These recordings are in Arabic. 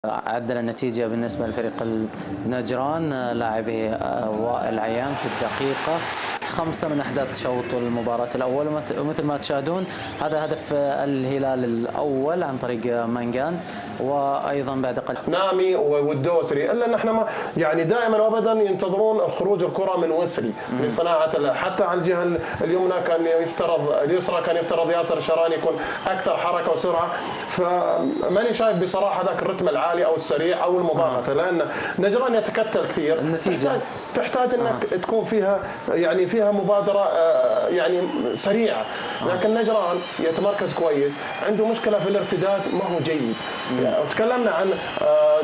عدل النتيجة بالنسبة لفريق النجران لاعبه وائل عيان في الدقيقة 5 من أحداث شوط المباراة الأول. ومثل ما تشاهدون هذا هدف الهلال الأول عن طريق مانجان، وأيضا بعد قليل نامي والدوسري، إلا أن احنا ما يعني دائما وأبدا ينتظرون الخروج الكرة من وسري لصناعة. حتى على الجهة اليمنى كان يفترض، اليسرى كان يفترض ياسر الشراني يكون أكثر حركة وسرعة، فماني شايف بصراحة ذاك الرتم العالي أو السريع أو المضاغطة، لأن نجران يتكتل كثير. النتيجة تحتاج أنك تكون فيها يعني فيها مبادرة يعني سريعة، لكن نجران يتمركز كويس، عنده مشكلة في الارتداد ما هو جيد. يعني تكلمنا عن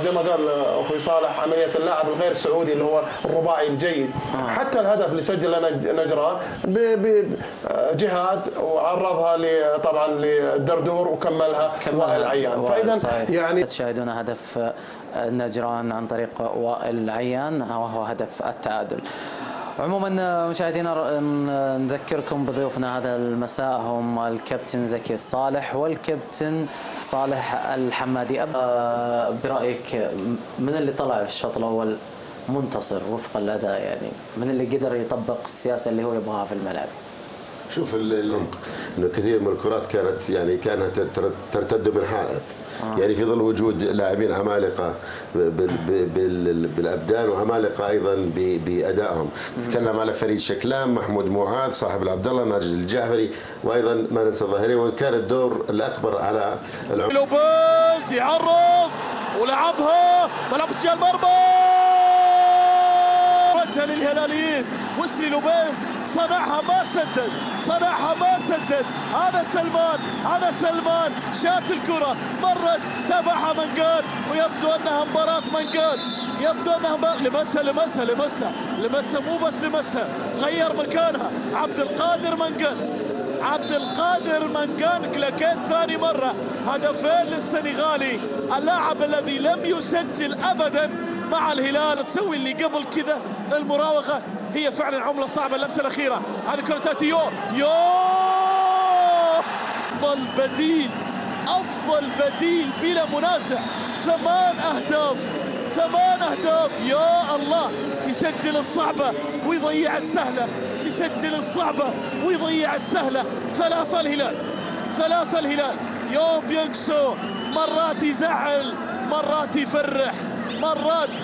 زي ما قال أخوي صالح عملية اللاعب الغير سعودي اللي هو الرباعي الجيد. حتى الهدف اللي سجله نجران بجهاد وعرضها طبعا للدردور وكملها وائل عيان. فإذا يعني تشاهدون هدف نجران عن طريق وائل عيان وهو هدف التعادل. عموما مشاهدينا نذكركم بضيوفنا هذا المساء هم الكابتن زكي الصالح والكابتن صالح الحمادي. برأيك من اللي طلع في الشوط الأول منتصر وفق الأداء، يعني من اللي قدر يطبق السياسة اللي هو يبغاها في الملعب؟ شوف انه كثير من الكرات كانت ترتد من حائط، يعني في ظل وجود لاعبين عمالقه بالابدان وعمالقه ايضا بادائهم. نتكلم على فريد شكلان، محمود معاذ، صاحب العبد الله، ماجد الجعفري، وايضا ما ننسى الظاهري، وان كان الدور الاكبر على لوبيز يعرض ولعبها ملعب اتجاه المرمى للهلاليين. وسري لوبيز صنعها ما سدد. هذا سلمان شات الكرة مرت تابعها منجان، ويبدو انها مباراة منجان، لمسها مو بس لمسها، غير مكانها عبد القادر منجان كلاكيت ثاني مرة. هدفين للسنغالي، اللاعب الذي لم يسجل ابدا مع الهلال. تسوي اللي قبل كذا المراوغة، هي فعلا عملة صعبة. اللمسة الأخيرة هذه كرة تأتي أفضل بديل بلا منازع. 8 أهداف يا الله. يسجل الصعبة ويضيع السهلة. 3 الهلال. يو بيونغ سو مرات يزعل، مرات يفرح، مرات